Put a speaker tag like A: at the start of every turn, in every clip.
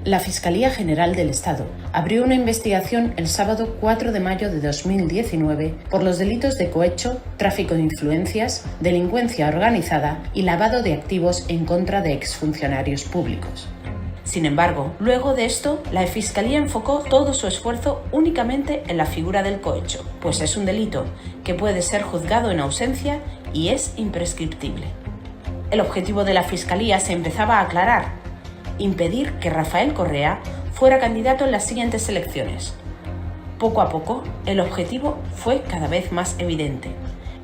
A: La Fiscalía General del Estado abrió una investigación el sábado 4 de mayo de 2019 por los delitos de cohecho, tráfico de influencias, delincuencia organizada y lavado de activos en contra de exfuncionarios públicos. Sin embargo, luego de esto, la Fiscalía enfocó todo su esfuerzo únicamente en la figura del cohecho, pues es un delito que puede ser juzgado en ausencia y es imprescriptible. El objetivo de la Fiscalía se empezaba a aclarar: impedir que Rafael Correa fuera candidato en las siguientes elecciones. Poco a poco, el objetivo fue cada vez más evidente.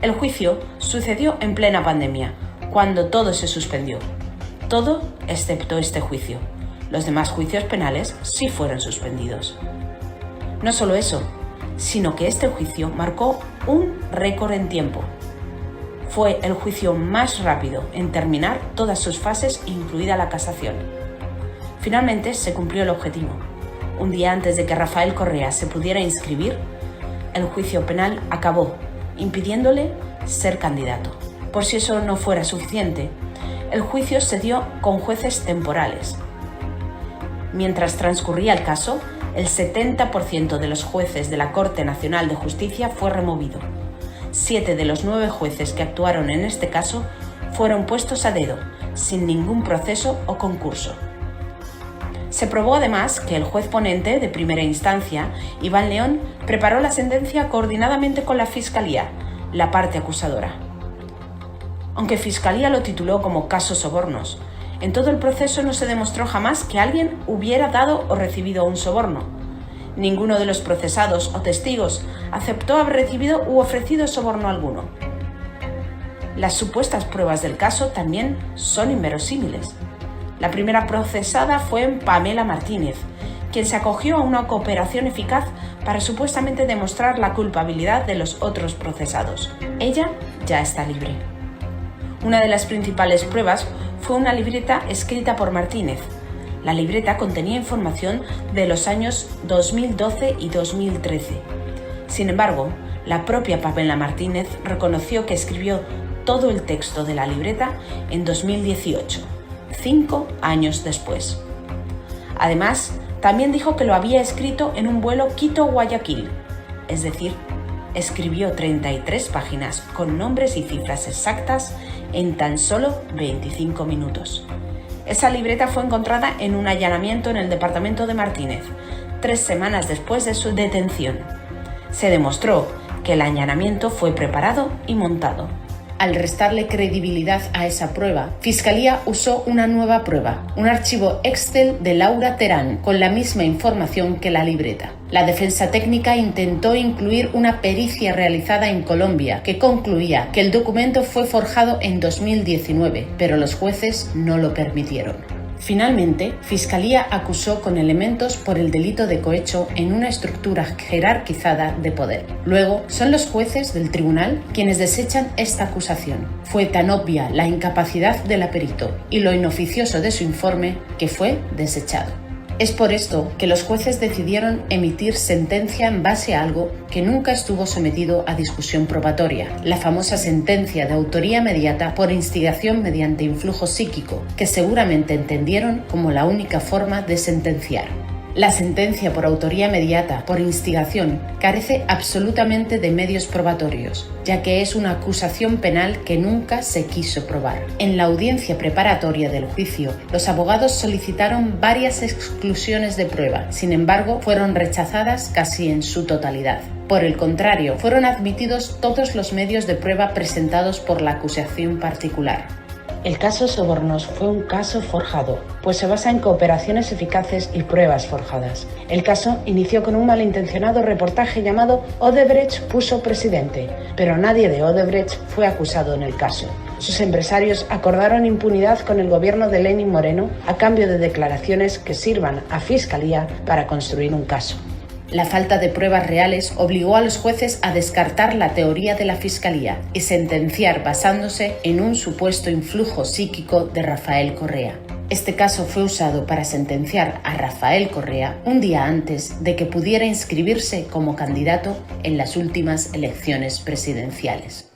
A: El juicio sucedió en plena pandemia, cuando todo se suspendió. Todo excepto este juicio. Los demás juicios penales sí fueron suspendidos. No solo eso, sino que este juicio marcó un récord en tiempo. Fue el juicio más rápido en terminar todas sus fases, incluida la casación. Finalmente se cumplió el objetivo. Un día antes de que Rafael Correa se pudiera inscribir, el juicio penal acabó, impidiéndole ser candidato. Por si eso no fuera suficiente, el juicio se dio con jueces temporales. Mientras transcurría el caso, el 70% de los jueces de la Corte Nacional de Justicia fue removido. 7 de los 9 jueces que actuaron en este caso fueron puestos a dedo, sin ningún proceso o concurso. Se probó además que el juez ponente de primera instancia, Iván León, preparó la sentencia coordinadamente con la Fiscalía, la parte acusadora. Aunque Fiscalía lo tituló como caso sobornos, en todo el proceso no se demostró jamás que alguien hubiera dado o recibido un soborno. Ninguno de los procesados o testigos aceptó haber recibido u ofrecido soborno alguno. Las supuestas pruebas del caso también son inverosímiles. La primera procesada fue Pamela Martínez, quien se acogió a una cooperación eficaz para supuestamente demostrar la culpabilidad de los otros procesados. Ella ya está libre. Una de las principales pruebas fue una libreta escrita por Martínez. La libreta contenía información de los años 2012 y 2013. Sin embargo, la propia Pamela Martínez reconoció que escribió todo el texto de la libreta en 2018. 5 años después. Además, también dijo que lo había escrito en un vuelo Quito-Guayaquil, es decir, escribió 33 páginas con nombres y cifras exactas en tan solo 25 minutos. Esa libreta fue encontrada en un allanamiento en el departamento de Martínez, 3 semanas después de su detención. Se demostró que el allanamiento fue preparado y montado. Al restarle credibilidad a esa prueba, Fiscalía usó una nueva prueba, un archivo Excel de Laura Terán con la misma información que la libreta. La defensa técnica intentó incluir una pericia realizada en Colombia que concluía que el documento fue forjado en 2019, pero los jueces no lo permitieron. Finalmente, Fiscalía acusó con elementos por el delito de cohecho en una estructura jerarquizada de poder. Luego, son los jueces del tribunal quienes desechan esta acusación. Fue tan obvia la incapacidad del aperito y lo inoficioso de su informe que fue desechado. Es por esto que los jueces decidieron emitir sentencia en base a algo que nunca estuvo sometido a discusión probatoria, la famosa sentencia de autoría inmediata por instigación mediante influjo psíquico, que seguramente entendieron como la única forma de sentenciar. La sentencia por autoría inmediata por instigación carece absolutamente de medios probatorios, ya que es una acusación penal que nunca se quiso probar. En la audiencia preparatoria del juicio, los abogados solicitaron varias exclusiones de prueba, sin embargo, fueron rechazadas casi en su totalidad. Por el contrario, fueron admitidos todos los medios de prueba presentados por la acusación particular. El caso Sobornos fue un caso forjado, pues se basa en cooperaciones eficaces y pruebas forjadas. El caso inició con un malintencionado reportaje llamado Odebrecht puso presidente, pero nadie de Odebrecht fue acusado en el caso. Sus empresarios acordaron impunidad con el gobierno de Lenín Moreno a cambio de declaraciones que sirvan a Fiscalía para construir un caso. La falta de pruebas reales obligó a los jueces a descartar la teoría de la Fiscalía y sentenciar basándose en un supuesto influjo psíquico de Rafael Correa. Este caso fue usado para sentenciar a Rafael Correa un día antes de que pudiera inscribirse como candidato en las últimas elecciones presidenciales.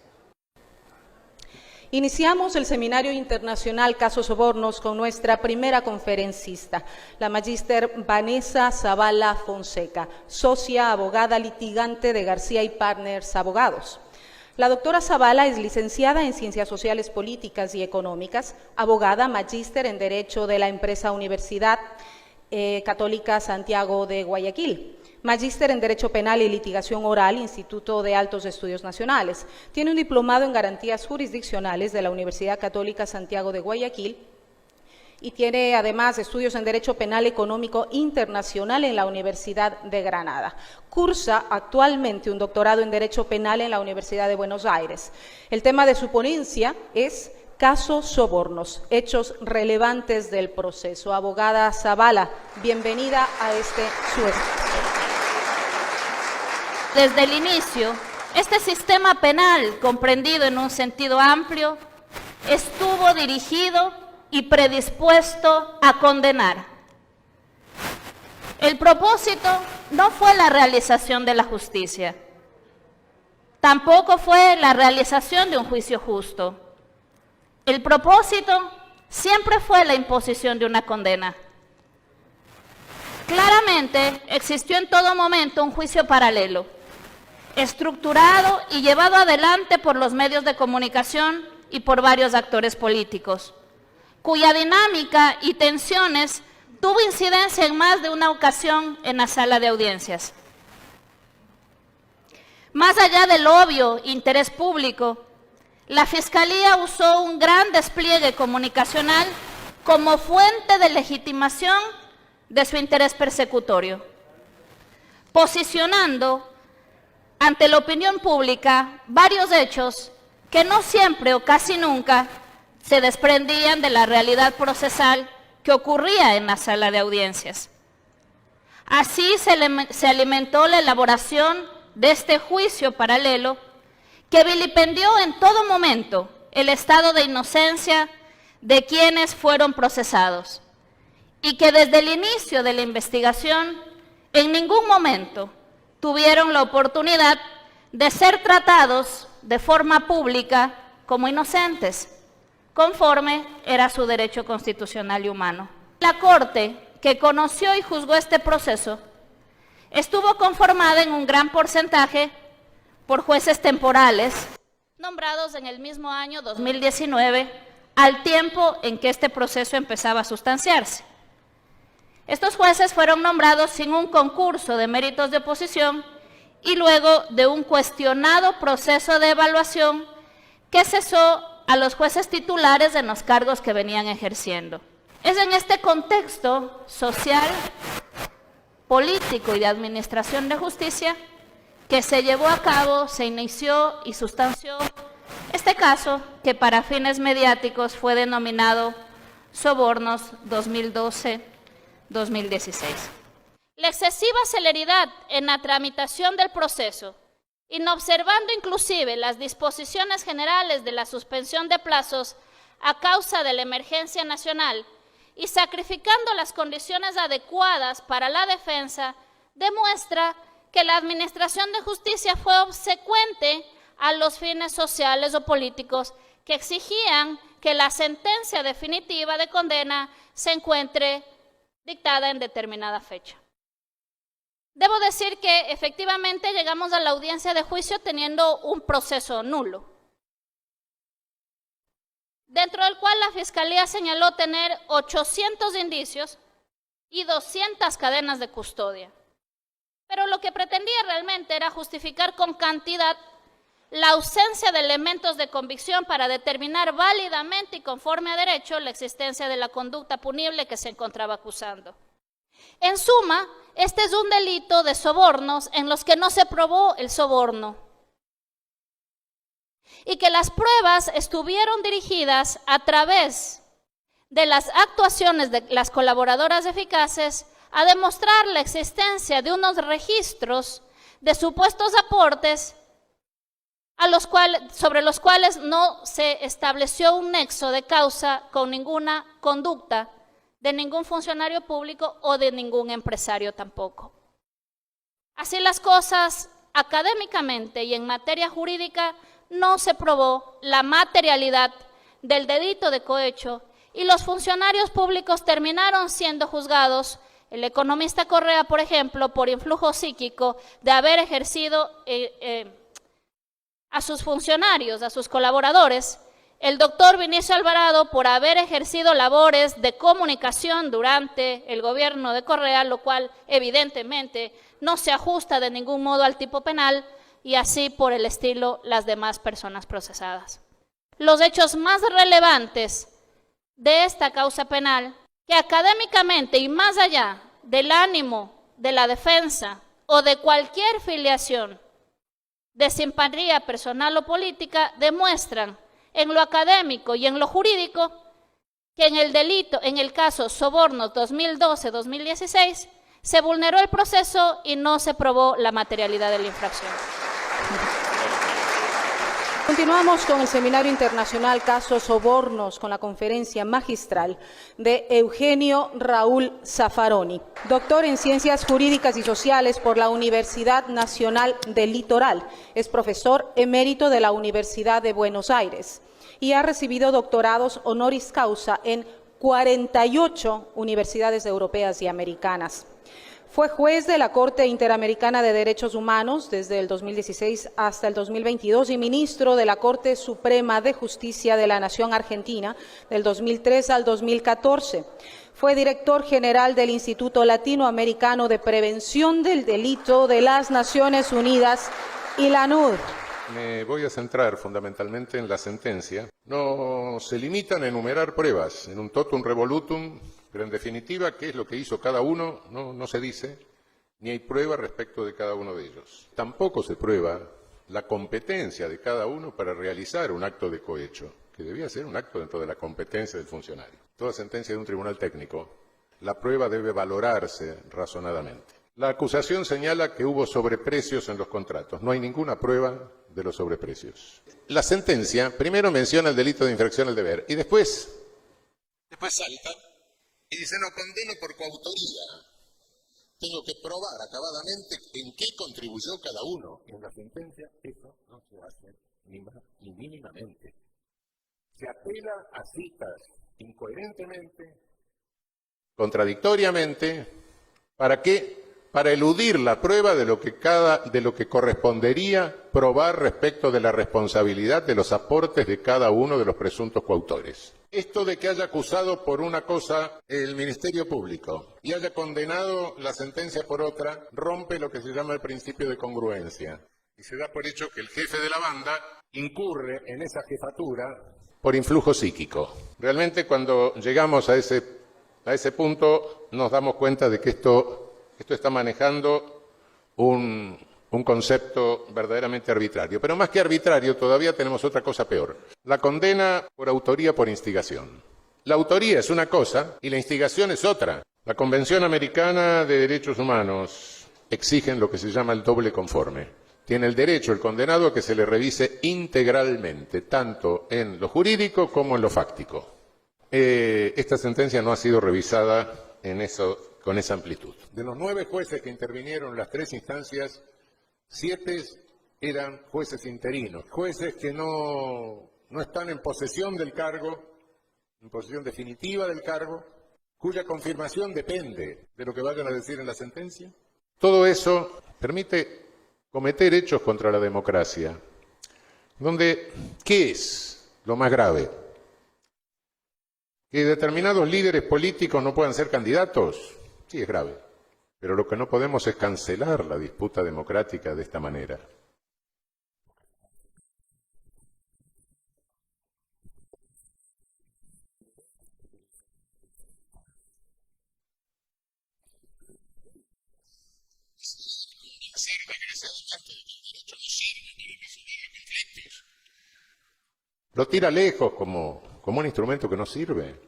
B: Iniciamos el Seminario Internacional Casos Sobornos con nuestra primera conferencista, la magíster Vanessa Zavala Fonseca, socia abogada litigante de García y Partners Abogados. La doctora Zavala es licenciada en Ciencias Sociales, Políticas y Económicas, abogada, magíster en Derecho de la empresa Universidad Católica Santiago de Guayaquil. Magíster en Derecho Penal y Litigación Oral, Instituto de Altos Estudios Nacionales. Tiene un diplomado en Garantías Jurisdiccionales de la Universidad Católica Santiago de Guayaquil y tiene además estudios en Derecho Penal Económico Internacional en la Universidad de Granada. Cursa actualmente un doctorado en Derecho Penal en la Universidad de Buenos Aires. El tema de su ponencia es Casos Sobornos, hechos relevantes del proceso. Abogada Zavala, bienvenida a su espacio.
C: Desde el inicio, este sistema penal, comprendido en un sentido amplio, estuvo dirigido y predispuesto a condenar. El propósito no fue la realización de la justicia, tampoco fue la realización de un juicio justo. El propósito siempre fue la imposición de una condena. Claramente existió en todo momento un juicio paralelo, estructurado y llevado adelante por los medios de comunicación y por varios actores políticos, cuya dinámica y tensiones tuvo incidencia en más de una ocasión en la sala de audiencias. Más allá del obvio interés público, la Fiscalía usó un gran despliegue comunicacional como fuente de legitimación de su interés persecutorio, posicionando ante la opinión pública varios hechos que no siempre o casi nunca se desprendían de la realidad procesal que ocurría en la sala de audiencias. Así se alimentó la elaboración de este juicio paralelo que vilipendió en todo momento el estado de inocencia de quienes fueron procesados y que desde el inicio de la investigación en ningún momento tuvieron la oportunidad de ser tratados de forma pública como inocentes, conforme era su derecho constitucional y humano. La Corte, que conoció y juzgó este proceso, estuvo conformada en un gran porcentaje por jueces temporales, nombrados en el mismo año 2019, al tiempo en que este proceso empezaba a sustanciarse. Estos jueces fueron nombrados sin un concurso de méritos de oposición y luego de un cuestionado proceso de evaluación que cesó a los jueces titulares en los cargos que venían ejerciendo. Es en este contexto social, político y de administración de justicia que se llevó a cabo, se inició y sustanció este caso que para fines mediáticos fue denominado Sobornos 2012-2016. La excesiva celeridad en la tramitación del proceso, inobservando inclusive las disposiciones generales de la suspensión de plazos a causa de la emergencia nacional y sacrificando las condiciones adecuadas para la defensa, demuestra que la Administración de Justicia fue obsecuente a los fines sociales o políticos que exigían que la sentencia definitiva de condena se encuentre dictada en determinada fecha. Debo decir que efectivamente llegamos a la audiencia de juicio teniendo un proceso nulo, dentro del cual la Fiscalía señaló tener 800 indicios y 200 cadenas de custodia. Pero lo que pretendía realmente era justificar con cantidad la ausencia de elementos de convicción para determinar válidamente y conforme a derecho la existencia de la conducta punible que se encontraba acusando. En suma, este es un delito de sobornos en los que no se probó el soborno y que las pruebas estuvieron dirigidas a través de las actuaciones de las colaboradoras eficaces a demostrar la existencia de unos registros de supuestos aportes sobre los cuales no se estableció un nexo de causa con ninguna conducta de ningún funcionario público o de ningún empresario tampoco. Así las cosas, académicamente y en materia jurídica, no se probó la materialidad del delito de cohecho y los funcionarios públicos terminaron siendo juzgados. El economista Correa, por ejemplo, por influjo psíquico de haber ejercido a sus funcionarios, a sus colaboradores. El doctor Vinicio Alvarado por haber ejercido labores de comunicación durante el gobierno de Correa, lo cual evidentemente no se ajusta de ningún modo al tipo penal, y así por el estilo las demás personas procesadas. Los hechos más relevantes de esta causa penal, que académicamente y más allá del ánimo de la defensa o de cualquier filiación de simpatía personal o política, demuestran en lo académico y en lo jurídico que en el delito, en el caso Sobornos 2012-2016, se vulneró el proceso y no se probó la materialidad de la infracción.
B: Continuamos con el Seminario Internacional Caso Sobornos, con la conferencia magistral de Eugenio Raúl Zaffaroni, doctor en Ciencias Jurídicas y Sociales por la Universidad Nacional del Litoral. Es profesor emérito de la Universidad de Buenos Aires y ha recibido doctorados honoris causa en 48 universidades europeas y americanas. Fue juez de la Corte Interamericana de Derechos Humanos desde el 2016 hasta el 2022 y ministro de la Corte Suprema de Justicia de la Nación Argentina del 2003 al 2014. Fue director general del Instituto Latinoamericano de Prevención del Delito de las Naciones Unidas y la ANUD.
D: Me voy a centrar fundamentalmente en la sentencia. No se limitan a enumerar pruebas en un totum revolutum, pero en definitiva, ¿qué es lo que hizo cada uno? No se dice, ni hay prueba respecto de cada uno de ellos. Tampoco se prueba la competencia de cada uno para realizar un acto de cohecho, que debía ser un acto dentro de la competencia del funcionario. Toda sentencia de un tribunal técnico, la prueba debe valorarse razonadamente. La acusación señala que hubo sobreprecios en los contratos. No hay ninguna prueba de los sobreprecios. La sentencia primero menciona el delito de infracción al deber y después salta y dice, no, condeno por coautoría. Tengo que probar acabadamente en qué contribuyó cada uno. En la sentencia eso no se hace ni mínimamente. Se apela a citas incoherentemente, contradictoriamente, ¿para qué? Para eludir la prueba de lo que correspondería probar respecto de la responsabilidad de los aportes de cada uno de los presuntos coautores. Esto de que haya acusado por una cosa el Ministerio Público y haya condenado la sentencia por otra, rompe lo que se llama el principio de congruencia. Y se da por hecho que el jefe de la banda incurre en esa jefatura por influjo psíquico. Realmente cuando llegamos a ese punto nos damos cuenta de que esto está manejando un concepto verdaderamente arbitrario. Pero más que arbitrario, todavía tenemos otra cosa peor. La condena por autoría por instigación. La autoría es una cosa y la instigación es otra. La Convención Americana de Derechos Humanos exige lo que se llama el doble conforme. Tiene el derecho el condenado a que se le revise integralmente, tanto en lo jurídico como en lo fáctico. Esta sentencia no ha sido revisada con esa amplitud. De los 9 jueces que intervinieron en las 3 instancias, 7 eran jueces interinos, jueces que no están en posesión del cargo, en posesión definitiva del cargo, cuya confirmación depende de lo que vayan a decir en la sentencia. Todo eso permite cometer hechos contra la democracia, donde, ¿qué es lo más grave? ¿Que determinados líderes políticos no puedan ser candidatos? Sí, es grave. Pero lo que no podemos es cancelar la disputa democrática de esta manera. Lo tira lejos como un instrumento que no sirve.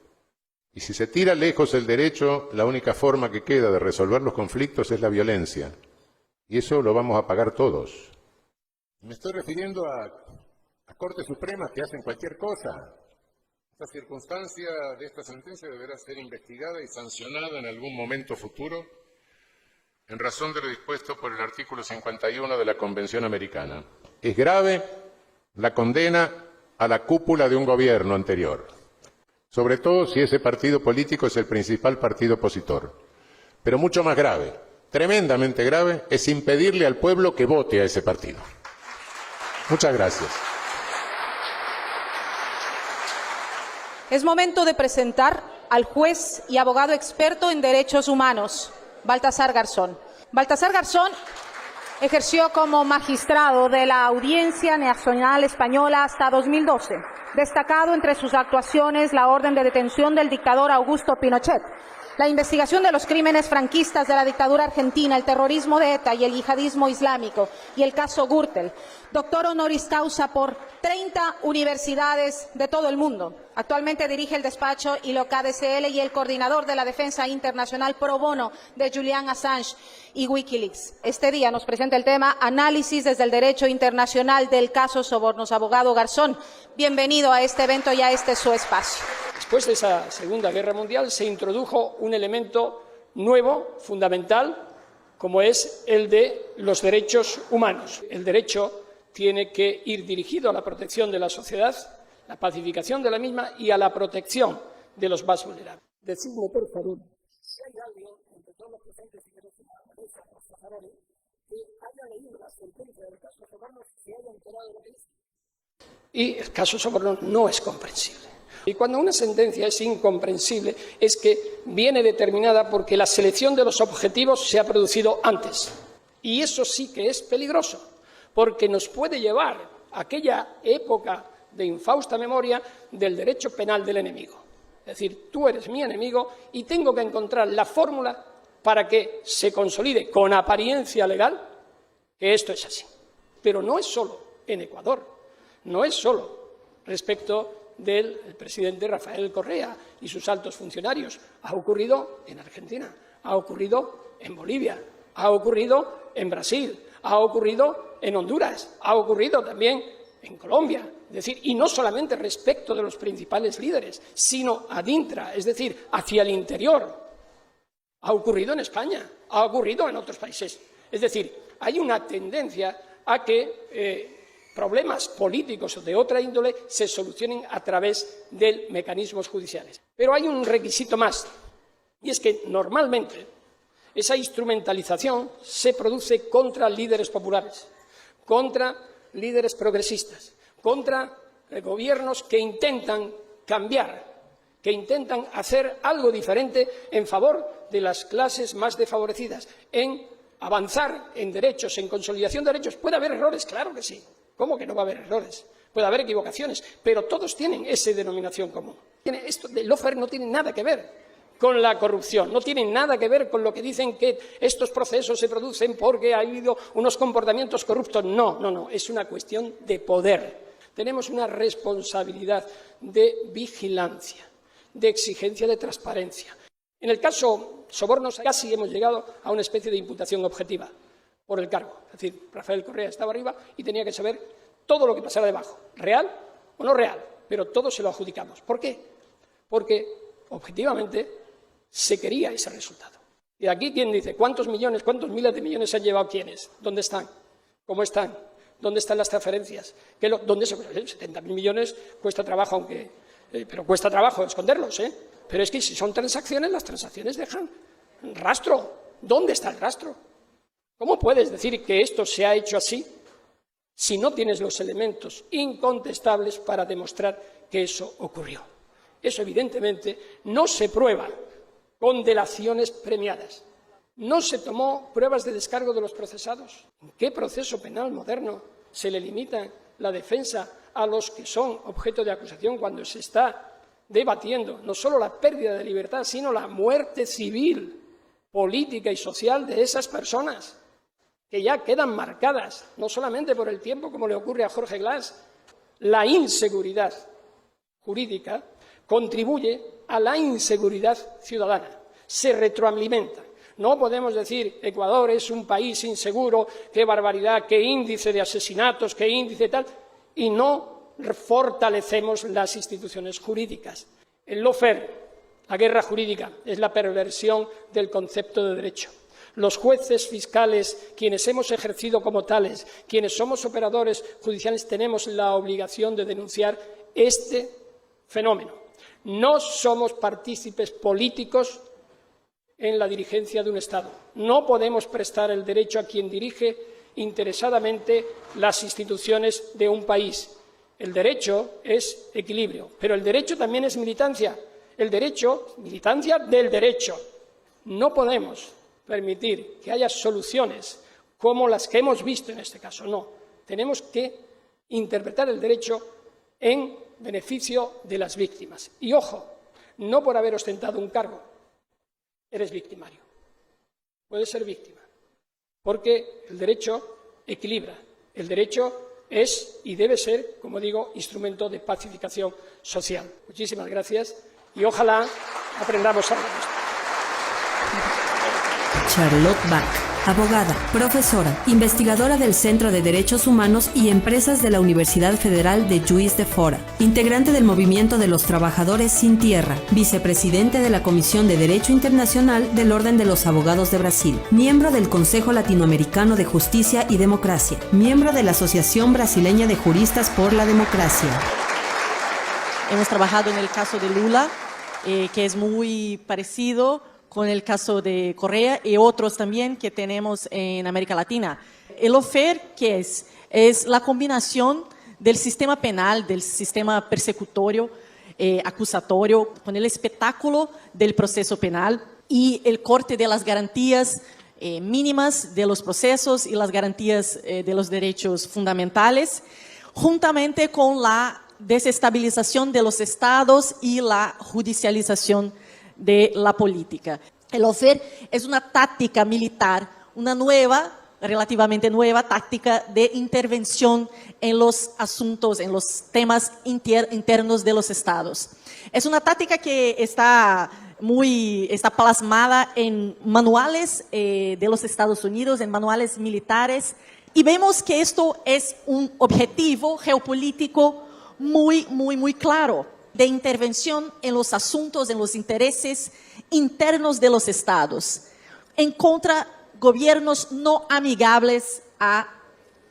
D: Y si se tira lejos el derecho, la única forma que queda de resolver los conflictos es la violencia. Y eso lo vamos a pagar todos. Me estoy refiriendo a Cortes Supremas que hacen cualquier cosa. Esta circunstancia de esta sentencia deberá ser investigada y sancionada en algún momento futuro en razón de lo dispuesto por el artículo 51 de la Convención Americana. Es grave la condena a la cúpula de un gobierno anterior, sobre todo si ese partido político es el principal partido opositor. Pero mucho más grave, tremendamente grave, es impedirle al pueblo que vote a ese partido. Muchas gracias.
B: Es momento de presentar al juez y abogado experto en derechos humanos, Baltasar Garzón. Baltasar Garzón ejerció como magistrado de la Audiencia Nacional Española hasta 2012, destacado entre sus actuaciones la orden de detención del dictador Augusto Pinochet, la investigación de los crímenes franquistas de la dictadura argentina, el terrorismo de ETA y el yihadismo islámico, y el caso Gürtel. Doctor honoris causa por 30 universidades de todo el mundo. Actualmente dirige el despacho ILOC-ADCL y el coordinador de la defensa internacional pro bono de Julian Assange y Wikileaks. Este día nos presenta el tema Análisis desde el derecho internacional del caso Sobornos. Abogado Garzón, bienvenido a este evento y a este su espacio.
E: Después de esa Segunda Guerra Mundial se introdujo un elemento nuevo, fundamental, como es el de los derechos humanos. El derecho tiene que ir dirigido a la protección de la sociedad, la pacificación de la misma y a la protección de los más vulnerables. Decidme, por favor, si hay alguien entre todos los presentes y que haya leído la sentencia del caso Sobornos, se haya enterado de lo que dice. Y el caso Sobornos no es comprensible. Y cuando una sentencia es incomprensible es que viene determinada porque la selección de los objetivos se ha producido antes. Y eso sí que es peligroso, porque nos puede llevar a aquella época de infausta memoria del derecho penal del enemigo. Es decir, tú eres mi enemigo y tengo que encontrar la fórmula para que se consolide con apariencia legal que esto es así. Pero no es solo en Ecuador, no es solo respecto del presidente Rafael Correa y sus altos funcionarios. Ha ocurrido en Argentina, ha ocurrido en Bolivia, ha ocurrido en Brasil, ha ocurrido en Honduras, ha ocurrido también en Colombia. Es decir, y no solamente respecto de los principales líderes, sino ad intra, es decir, hacia el interior. Ha ocurrido en España, ha ocurrido en otros países. Es decir, hay una tendencia a que problemas políticos o de otra índole se solucionen a través de mecanismos judiciales. Pero hay un requisito más, y es que normalmente esa instrumentalización se produce contra líderes populares, contra líderes progresistas, contra gobiernos que intentan cambiar, que intentan hacer algo diferente en favor de las clases más desfavorecidas, en avanzar en derechos, en consolidación de derechos. ¿Puede haber errores? Claro que sí. ¿Cómo que no va a haber errores? Puede haber equivocaciones, pero todos tienen esa denominación común. Esto de lawfare no tiene nada que ver con la corrupción, no tiene nada que ver con lo que dicen que estos procesos se producen porque ha habido unos comportamientos corruptos. No, es una cuestión de poder. Tenemos una responsabilidad de vigilancia, de exigencia de transparencia. En el caso Sobornos casi hemos llegado a una especie de imputación objetiva por el cargo. Es decir, Rafael Correa estaba arriba y tenía que saber todo lo que pasara debajo, real o no real, pero todo se lo adjudicamos. ¿Por qué? Porque objetivamente se quería ese resultado. Y aquí, ¿quién dice cuántos millones, cuántos miles de millones se han llevado quiénes? ¿Dónde están? ¿Cómo están? ¿Dónde están las transferencias? ¿Dónde se 70.000 millones cuesta trabajo, pero cuesta trabajo esconderlos, ¿eh? Pero es que si son transacciones, las transacciones dejan rastro. ¿Dónde está el rastro? ¿Cómo puedes decir que esto se ha hecho así si no tienes los elementos incontestables para demostrar que eso ocurrió? Eso, evidentemente, no se prueba con delaciones premiadas. ¿No se tomó pruebas de descargo de los procesados? ¿En qué proceso penal moderno se le limita la defensa a los que son objeto de acusación cuando se está debatiendo no solo la pérdida de libertad, sino la muerte civil, política y social de esas personas, que ya quedan marcadas, no solamente por el tiempo, como le ocurre a Jorge Glass? La inseguridad jurídica contribuye a la inseguridad ciudadana, se retroalimenta. No podemos decir Ecuador es un país inseguro, qué barbaridad, qué índice de asesinatos, qué índice tal, y no fortalecemos las instituciones jurídicas. El lawfare, la guerra jurídica, es la perversión del concepto de derecho. los jueces, fiscales, quienes hemos ejercido como tales, quienes somos operadores judiciales, tenemos la obligación de denunciar este fenómeno. No somos partícipes políticos en la dirigencia de un Estado. No podemos prestar el derecho a quien dirige interesadamente las instituciones de un país. El derecho es equilibrio, pero el derecho también es militancia. El derecho, militancia del derecho. No podemos permitir que haya soluciones como las que hemos visto en este caso. No, tenemos que interpretar el derecho en beneficio de las víctimas. Y ojo, no por haber ostentado un cargo eres victimario. Puedes ser víctima, porque el derecho equilibra. El derecho es y debe ser, como digo, instrumento de pacificación social. Muchísimas gracias y ojalá aprendamos algo de esto.
F: Charlotte Bach, abogada, profesora, investigadora del Centro de Derechos Humanos y Empresas de la Universidad Federal de Juiz de Fora, integrante del Movimiento de los Trabajadores Sin Tierra, vicepresidente de la Comisión de Derecho Internacional del Orden de los Abogados de Brasil, miembro del Consejo Latinoamericano de Justicia y Democracia, miembro de la Asociación Brasileña de Juristas por la Democracia.
G: Hemos trabajado en el caso de Lula, que es muy parecido con el caso de Correa y otros también que tenemos en América Latina. El lawfare, ¿qué es? Es la combinación del sistema penal, del sistema persecutorio, acusatorio, con el espectáculo del proceso penal y el corte de las garantías mínimas de los procesos y las garantías de los derechos fundamentales, juntamente con la desestabilización de los estados y la judicialización de la política. El lawfare es una táctica militar, una nueva, relativamente nueva táctica de intervención en los asuntos, en los temas internos de los estados. Es una táctica que está plasmada en manuales de los Estados Unidos, en manuales militares, y vemos que esto es un objetivo geopolítico muy claro, de intervención en los asuntos, en los intereses internos de los estados, en contra gobiernos no amigables a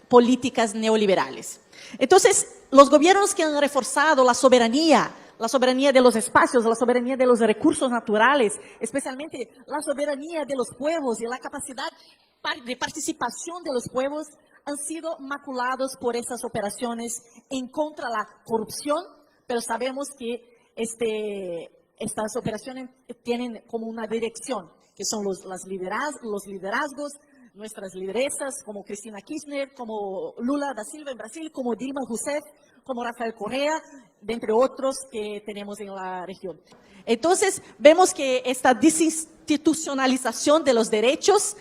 G: políticas neoliberales. Entonces, los gobiernos que han reforzado la soberanía de los espacios, la soberanía de los recursos naturales, especialmente la soberanía de los pueblos y la capacidad de participación de los pueblos, han sido maculados por esas operaciones en contra de la corrupción, pero sabemos que estas operaciones tienen como una dirección, que son los liderazgos, nuestras lideresas, como Cristina Kirchner, como Lula da Silva en Brasil, como Dilma Rousseff, como Rafael Correa, de entre otros que tenemos en la región. Entonces, vemos que esta desinstitucionalización de los derechos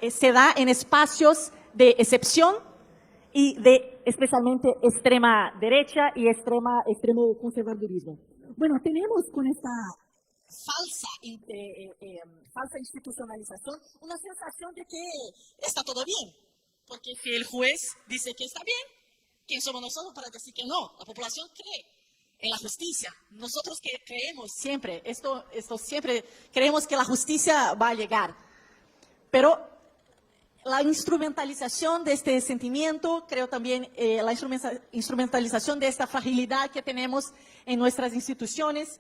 G: se da en espacios de excepción y de especialmente extrema derecha y extremo conservadurismo. Bueno, tenemos con esta falsa institucionalización una sensación de que está todo bien, porque si el juez dice que está bien, ¿quién somos nosotros para decir que no? La población cree en la justicia. Nosotros que creemos siempre, siempre creemos que la justicia va a llegar, pero la instrumentalización de este sentimiento, creo también la instrumentalización de esta fragilidad que tenemos en nuestras instituciones,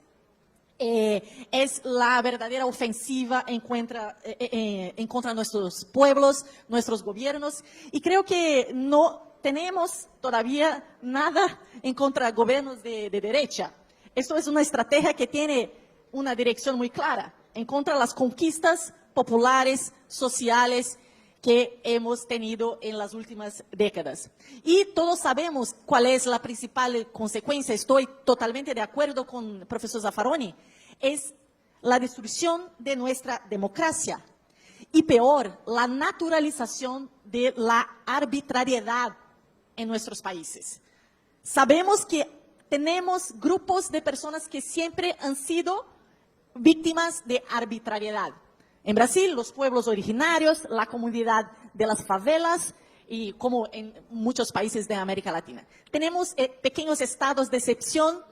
G: es la verdadera ofensiva en contra de nuestros pueblos, nuestros gobiernos, y creo que no tenemos todavía nada en contra de gobiernos de derecha. Esto es una estrategia que tiene una dirección muy clara, en contra de las conquistas populares, sociales, que hemos tenido en las últimas décadas. Y todos sabemos cuál es la principal consecuencia, estoy totalmente de acuerdo con el profesor Zaffaroni, es la destrucción de nuestra democracia y peor, la naturalización de la arbitrariedad en nuestros países. Sabemos que tenemos grupos de personas que siempre han sido víctimas de arbitrariedad. En Brasil, los pueblos originarios, la comunidad de las favelas y como en muchos países de América Latina. Tenemos pequeños estados de excepción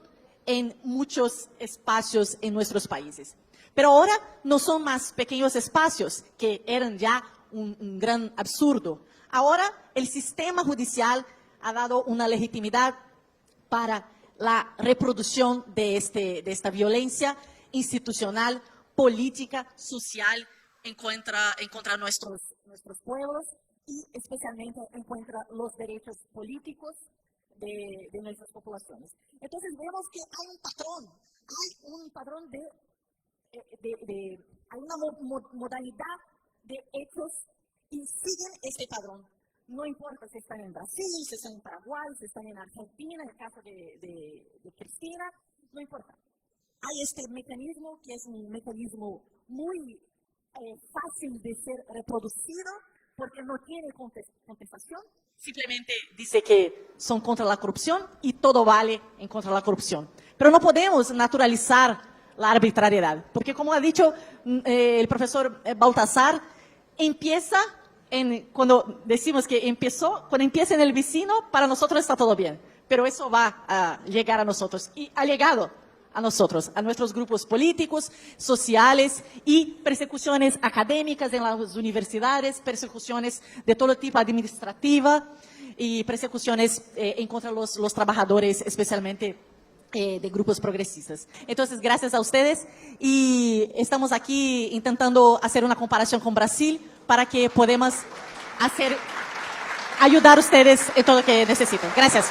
G: en muchos espacios en nuestros países. Pero ahora no son más pequeños espacios que eran ya un gran absurdo. Ahora el sistema judicial ha dado una legitimidad para la reproducción de esta violencia institucional, política, social en contra nuestros pueblos y especialmente en contra los derechos políticos de nuestras poblaciones. Entonces vemos que hay un patrón hay una modalidad de hechos y siguen este padrón. No importa si están en Brasil, si están en Paraguay, si están en Argentina, en el caso de Cristina, no importa. Hay este mecanismo que es un mecanismo muy fácil de ser reproducido porque no tiene contestación. Simplemente dice que son contra la corrupción y todo vale en contra de la corrupción. Pero no podemos naturalizar la arbitrariedad, porque como ha dicho el profesor Baltasar, cuando decimos que cuando empieza en el vecino, para nosotros está todo bien, pero eso va a llegar a nosotros y ha llegado a nosotros, a nuestros grupos políticos, sociales y persecuciones académicas en las universidades, persecuciones de todo tipo administrativa y persecuciones en contra de los trabajadores, especialmente de grupos progresistas. Entonces, gracias a ustedes y estamos aquí intentando hacer una comparación con Brasil para que podamos ayudar a ustedes en todo lo que necesiten. Gracias.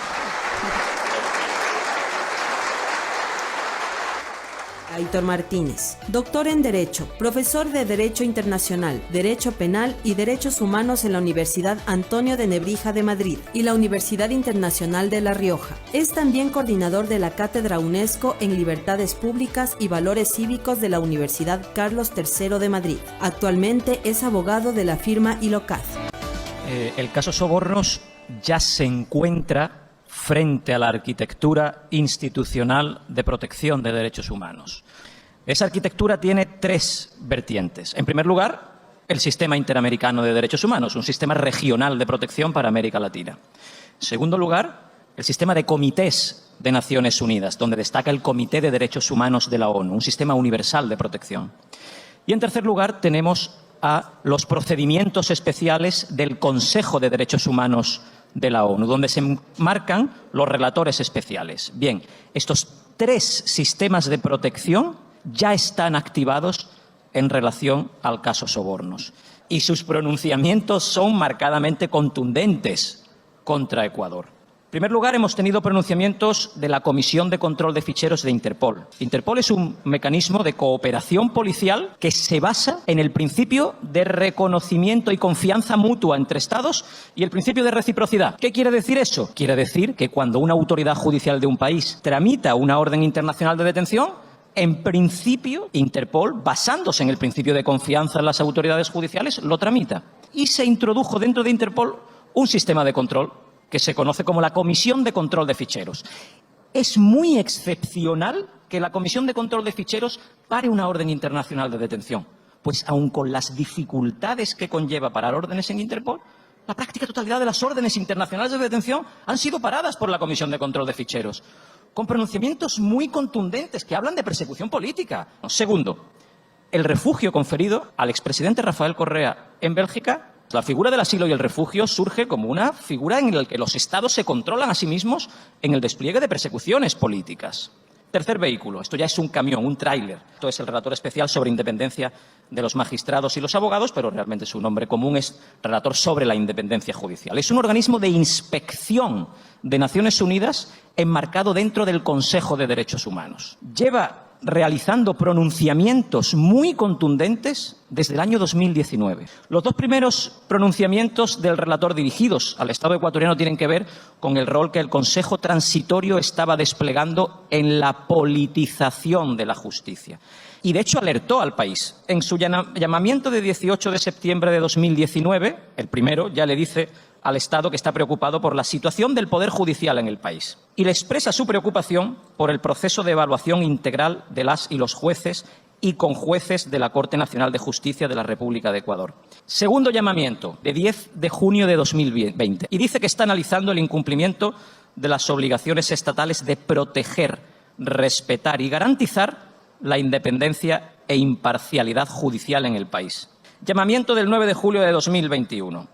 F: Aitor Martínez, doctor en Derecho, profesor de Derecho Internacional, Derecho Penal y Derechos Humanos en la Universidad Antonio de Nebrija de Madrid y la Universidad Internacional de La Rioja. Es también coordinador de la Cátedra UNESCO en Libertades Públicas y Valores Cívicos de la Universidad Carlos III de Madrid. Actualmente es abogado de la firma Ilocaz.
H: El caso Sobornos ya se encuentra frente a la arquitectura institucional de protección de derechos humanos. Esa arquitectura tiene tres vertientes. En primer lugar, el Sistema Interamericano de Derechos Humanos, un sistema regional de protección para América Latina. En segundo lugar, el sistema de comités de Naciones Unidas, donde destaca el Comité de Derechos Humanos de la ONU, un sistema universal de protección. Y en tercer lugar, tenemos a los procedimientos especiales del Consejo de Derechos Humanos de la ONU, donde se marcan los relatores especiales. Bien, estos tres sistemas de protección ya están activados en relación al caso Sobornos y sus pronunciamientos son marcadamente contundentes contra Ecuador. En primer lugar, hemos tenido pronunciamientos de la Comisión de Control de Ficheros de Interpol. Interpol es un mecanismo de cooperación policial que se basa en el principio de reconocimiento y confianza mutua entre Estados y el principio de reciprocidad. ¿Qué quiere decir eso? Quiere decir que cuando una autoridad judicial de un país tramita una orden internacional de detención, en principio, Interpol, basándose en el principio de confianza en las autoridades judiciales, lo tramita. Y se introdujo dentro de Interpol un sistema de control que se conoce como la Comisión de Control de Ficheros. Es muy excepcional que la Comisión de Control de Ficheros pare una orden internacional de detención, pues aun con las dificultades que conlleva parar órdenes en Interpol, la práctica totalidad de las órdenes internacionales de detención han sido paradas por la Comisión de Control de Ficheros, con pronunciamientos muy contundentes que hablan de persecución política. Segundo, el refugio conferido al expresidente Rafael Correa en Bélgica. La figura del asilo y el refugio surge como una figura en la que los Estados se controlan a sí mismos en el despliegue de persecuciones políticas. Tercer vehículo, esto ya es un camión, un tráiler. Esto es el relator especial sobre independencia de los magistrados y los abogados, pero realmente su nombre común es relator sobre la independencia judicial. Es un organismo de inspección de Naciones Unidas enmarcado dentro del Consejo de Derechos Humanos. Lleva realizando pronunciamientos muy contundentes desde el año 2019. Los dos primeros pronunciamientos del relator dirigidos al Estado ecuatoriano tienen que ver con el rol que el Consejo Transitorio estaba desplegando en la politización de la justicia. Y de hecho alertó al país. En su llamamiento de 18 de septiembre de 2019, el primero ya le dice al Estado que está preocupado por la situación del Poder Judicial en el país. Y le expresa su preocupación por el proceso de evaluación integral de las y los jueces y con jueces de la Corte Nacional de Justicia de la República de Ecuador. Segundo llamamiento, de 10 de junio de 2020. Y dice que está analizando el incumplimiento de las obligaciones estatales de proteger, respetar y garantizar la independencia e imparcialidad judicial en el país. Llamamiento del 9 de julio de 2021.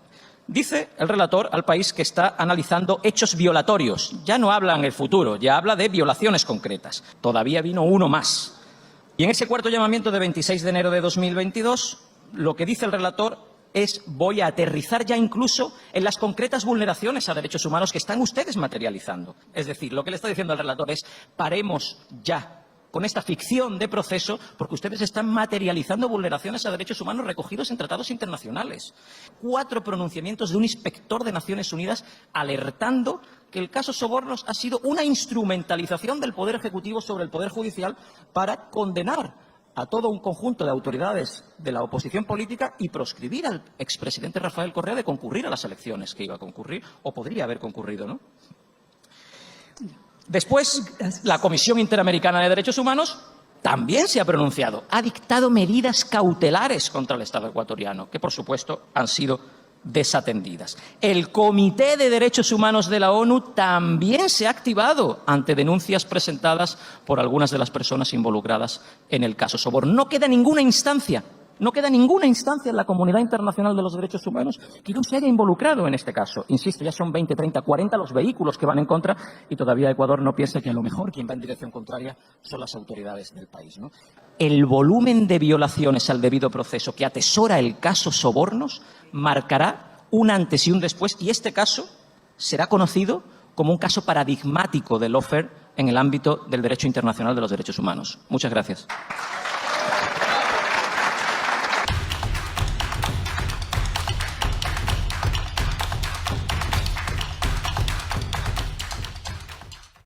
H: Dice el relator al país que está analizando hechos violatorios. Ya no habla en el futuro, ya habla de violaciones concretas. Todavía vino uno más. Y en ese cuarto llamamiento de 26 de enero de 2022, lo que dice el relator es: voy a aterrizar ya incluso en las concretas vulneraciones a derechos humanos que están ustedes materializando. Es decir, lo que le está diciendo el relator es: paremos ya con esta ficción de proceso, porque ustedes están materializando vulneraciones a derechos humanos recogidos en tratados internacionales. 4 pronunciamientos de un inspector de Naciones Unidas alertando que el caso Sobornos ha sido una instrumentalización del Poder Ejecutivo sobre el Poder Judicial para condenar a todo un conjunto de autoridades de la oposición política y proscribir al expresidente Rafael Correa de concurrir a las elecciones que iba a concurrir o podría haber concurrido, ¿no? Después, la Comisión Interamericana de Derechos Humanos también se ha pronunciado. Ha dictado medidas cautelares contra el Estado ecuatoriano, que por supuesto han sido desatendidas. El Comité de Derechos Humanos de la ONU también se ha activado ante denuncias presentadas por algunas de las personas involucradas en el caso Soborno. No queda ninguna instancia en la comunidad internacional de los derechos humanos que no se haya involucrado en este caso. Insisto, ya son 20, 30, 40 los vehículos que van en contra y todavía Ecuador no piensa que a lo mejor quien va en dirección contraria son las autoridades del país, ¿no? El volumen de violaciones al debido proceso que atesora el caso Sobornos marcará un antes y un después, y este caso será conocido como un caso paradigmático del lawfare en el ámbito del derecho internacional de los derechos humanos. Muchas gracias.